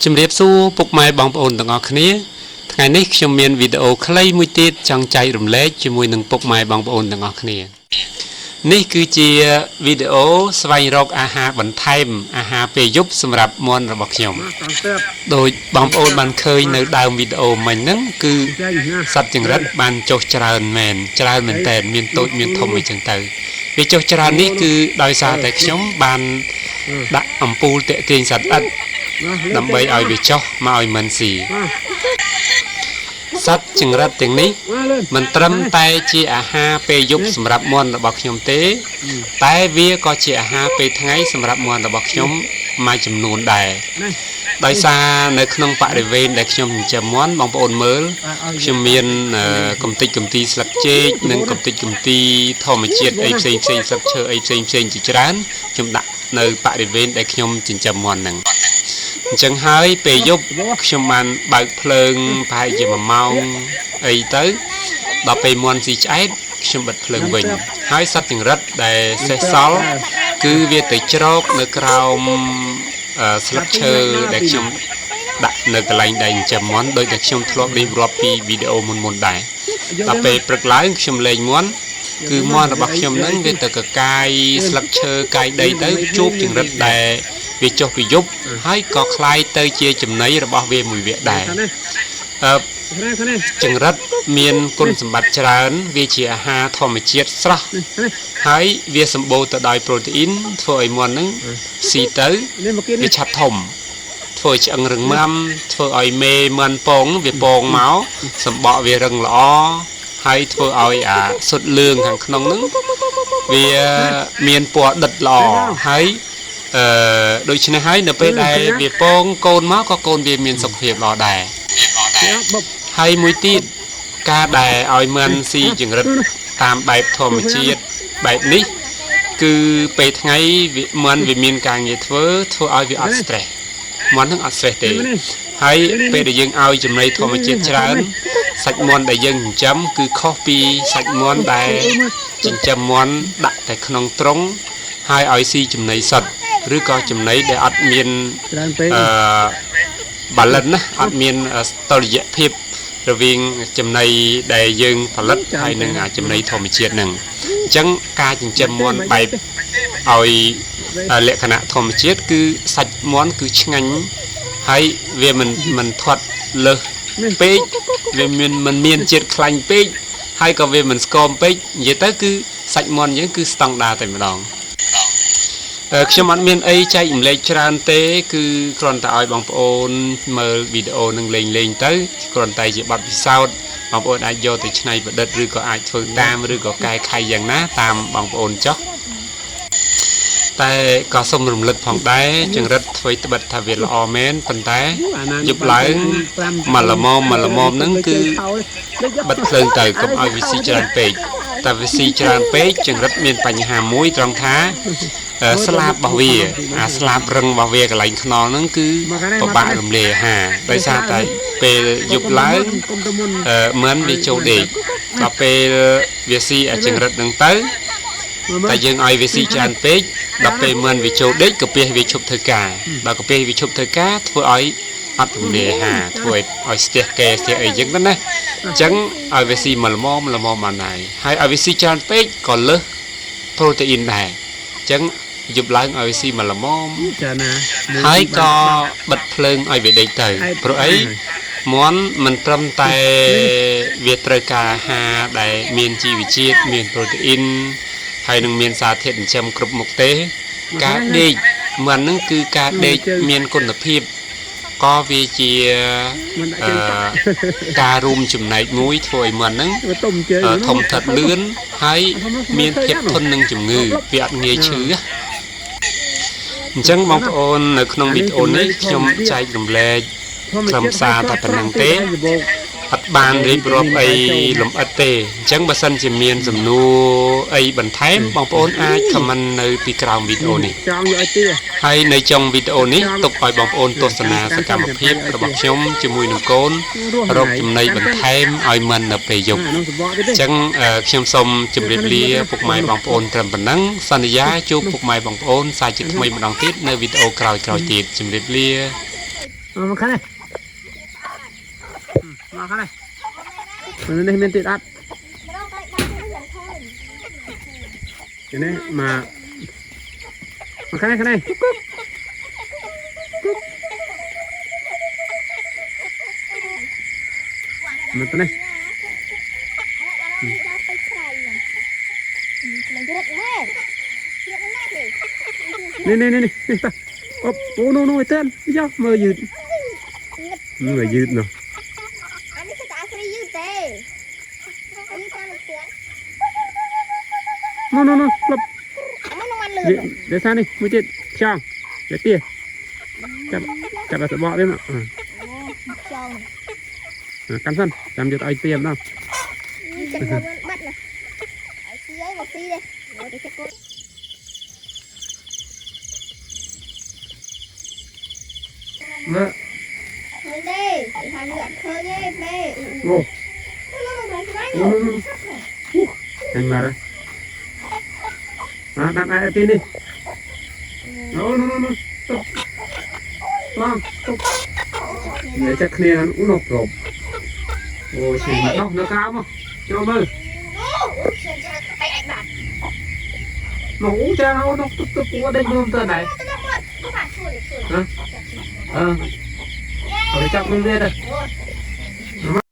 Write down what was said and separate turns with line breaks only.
ជំរាបសួរពុកម៉ែបងប្អូនទាំងអស់គ្នាថ្ងៃនេះខ្ញុំមានវីដេអូខ្លីមួយទៀតចង់ចែករំលែកជាមួយនឹងពុកម៉ែបងប្អូនទាំងអស់គ្នានេះគឺជាវីដេអូស្វែងរកអាហារបន្ថែមអាហារពេលយប់សម្រាប់មាន់របស់ខ្ញុំដោយបងប្អូនបានឃើញនៅដើមវីដេអូមិញហ្នឹងគឺសត្វចង្រិតបានចុះច្រើនមែនតែមានតូចមានធំអីចឹងទៅវាចុះច្រើននេះគឺដោយសារតែខ្ញុំបានដាក់អំពូលតាក់ទាញសត្វល្អិតដើម្បីឲ្យវាចុះមកឲ្យមិនស៊ីសត្វចង្រិតទាំងនេះមិនត្រឹមតែជាអាហារពេលយប់សម្រាប់មាន់របស់ខ្ញុំទេតែវាក៏ជាអាហារពេលថ្ងៃសម្រាប់មាន់របស់ខ្ញុំមួយចំនួនដែរដោយសារនៅក្នុងបរិវេណដែលខ្ញុំចិញ្ចឹមមាន់បងប្អូនមើលខ្ញុំមានកំទេចកំទីស្លឹកចេកនិងកំទេចកំទីធម្មជាតិអីផ្សេងស្លឹកឈើអីផ្សេងជាច្រើនខ្ញុំដាក់នៅបរិវេណដែលខ្ញុំចិញ្ចឹមមាន់ហ្នឹងអញ្ចឹងហើយពេលយប់ខ្ញុំបានបើកភ្លើងប្រហែលជា1ម៉ោងអីទៅដល់ពេលមាន់ស៊ីឆ្អែតខ្ញុំបិទភ្លើងវិញហើយសត្វចង្រិតដែលសេះសល់គឺវាទៅជ្រកនៅក្រោមស្លឹកឈើដែលខ្ញុំដាក់នៅកន្លែងដែលចិញ្ចឹមមាន់ដោយតែខ្ញុំធ្លាប់រៀបរាប់ពីវីដេអូមុនដែរដល់ពេលព្រឹកឡើងខ្ញុំលេងមាន់គឺមាន់របស់ខ្ញុំហ្នឹងវាទៅកកាយស្លឹកឈើកាយដីទៅជួបចង្រិតដែលវាចុះពីយប់ហើយក៏คล้ายទៅជាចំណីរបស់វាមួយវគ្គដែរចង្រិតមានគុណសម្បត្តិច្រើនវាជាអាហារធម្មជាតិស្រស់ហើយវាសម្បូរទៅដោយប្រូតេអ៊ីនធ្វើឲ្យមាន់ហ្នឹងស៊ីទៅវាឆាប់ធំធ្វើឆ្អឹងរឹងមាំធ្វើឲ្យមេមាន់ពងវាពងមកសម្បកវារឹងល្អហើយធ្វើឲ្យអាសុទ្ធលឿងខាងក្នុងហ្នឹងវាមានពណ៌ដិតល្អហើយដូច្នេះហើយនៅពេលដែលវាពងកូនមកក៏កូនវាមានសុខភាពល្អដែរហើយមួយទៀតការដែលឲ្យមាន់ស៊ីចង្រិតតាមបែបធម្មជាតិបែបនេះគឺពេលថ្ងៃមាន់វាមានការងារធ្វើឲ្យវាអត់ stress មាន់នឹងអត់ stress ទេហើយពេលដែលយើងឲ្យចំណីធម្មជាតិច្រើនសាច់មាន់ដែលយើងចិញ្ចឹមគឺខុសពីសាច់មាន់ដែលចិញ្ចឹមមាន់ដាក់តែក្នុងទ្រុងហើយឲ្យស៊ីចំណីសុទ្ធឬក៏ចំណីដែលអត់មានbalance ណាអត់មានតុល្យភាពរវាងចំណីដែលយើងផលិតហើយនឹងចំណីធម្មជាតិហ្នឹងអញ្ចឹងការចិញ្ចឹមមាន់បែបឲ្យលក្ខណៈធម្មជាតិគឺសាច់មាន់គឺឆ្ងាញ់ហើយវាមិនធាត់លើសពេកវាមិនមានជាតិខ្លាញ់ពេកហើយក៏វាមិនស្គមពេកនិយាយទៅគឺសាច់មាន់យើងគឺស្តង់ដារតែម្ដងខ្ញុំអត់មានអីចែករំលែកច្រើនទេគឺគ្រាន់តែឲ្យបងប្អូនមើលវីដេអូនឹងលេងទៅគ្រាន់តែជាបទពិសោធន៍បងប្អូនអាចយកទៅច្នៃប្រឌិតឬក៏អាចធ្វើតាមឬក៏កែខៃយ៉ាងណាតាមបងប្អូនចុះតែក៏សូមរំលឹកផងដែរចង្រិតធ្វើត្បិតថាវាល្អមែនប៉ុន្តែយប់ឡើងមកល្មមហ្នឹងគឺបិទភ្លើងទៅកុំឲ្យវាស៊ីច្រើនពេកតែវាស៊ីច្រើនពេកចង្រិតមានបញ្ហាមួយត្រង់ថាស្លាបរបស់វាអាស្លាបរឹងរបស់វាកន្លែងខ្នល់ហ្នឹងគឺពិបាករំលាយអាហារដោយសារតែពេលយប់ឡើងមិនវាចូលដេកដល់ពេលវាស៊ីអាចង្រិតហ្នឹងទៅតែយើងឲ្យវាស៊ីច្រើនពេកដល់ពេលមិនវាចូលដេកកាពះវាឈប់ធ្វើការដល់កាពះវាឈប់ធ្វើការធ្វើឲ្យអត់រំលាយអាហារធ្វើឲ្យស្ទះកែស្ទះអីចឹងណាអញ្ចឹងឲ្យវាស៊ីមកល្មមបានហើយឲ្យវាស៊ីច្រើនពេកក៏លើសប្រូតេអ៊ីនដែរអញ្ចឹងយប់ឡើងឲ្យវាស៊ីមកល្មមចាណាហើយក៏បិទភ្លើងឲ្យវាដេកទៅព្រោះអីមាន់មិនត្រឹមតែវាត្រូវការអាហារដែលមានជីវជាតិមានប្រូតេអ៊ីនហើយនឹងមានសារធាតុចិញ្ចឹមគ្រប់មុខទេការដេកមាន់ហ្នឹងគឺការដេកមានគុណភាពក៏វាជាការរួមចំណែកមួយធ្វើឲ្យមាន់ហ្នឹងធំធាត់លឿនហើយមានភាពធន់នឹងជំងឺវាអត់ងាយឈឺអញ្ចឹងបងប្អូននៅក្នុងវីដេអូនេះខ្ញុំចែករំលែកខ្លឹមសារតែប៉ុណ្្នឹងទេអត់បានរៀបរាប់អីលម្អិតទេអញ្ចឹងបើសិនជាមានសំណួរអីបន្ថែមបងប្អូនអាចខមមិននៅពីក្រោមវីដេអូនេះហើយនៅចុងវីដេអូនេះទុកឲ្យបងប្អូនទស្សនាសកម្មភាពរបស់ខ្ញុំជាមួយនឹងកូនរកចំណីបន្ថែមឲ្យមិននៅពេលយប់អញ្ចឹងខ្ញុំសូមជម្រាបលាពុកម៉ែបងប្អូនត្រឹមប៉ុណ្ណឹងសន្យាជួបពុកម៉ែបងប្អូនសាជាថ្មីម្ដងទៀតនៅវីដេអូក្រោយៗទៀតជម្រាបលា
มาข้างในมาข้างในมันได้เมนติดอัดเห็นไหมมาข้างในกุ๊กมาตัวนี้นี่ตาโอ้โน่ไอ้เต้นพี่เจ้ามือยืดเนาะ
อันนี้คือตาครียืดเต้อายุการเตือน
โน่หลบ
มันวันเลย
เดี๋ยวซานี่มือเจ็ดช่างเดี๋ยวเตี้ยจับแบบสบอได้มั้ยกันสั้นจำจะต่อยเตรียมเนาะ
จับมันบัดนะไอ้ซีไอ้หมดซีเลยเดี๋ยวจะกด
เมื่อ
เด้ทานเลือดเคยเด้เด้
โอ้เห็นมาเลยมาตั้งไอ้ตีนี่โน่ตุ๊บตุ๊บเดี๋ยวจะเคลียร์อุ้นกรบโอ้ชิมเนาะข้าวมั้งโจมือ
ไปไอ้บาท
หนูจะเอานกตุ๊บว่าได้รวมตัวไหนเอาไปจับมือเรียดเลย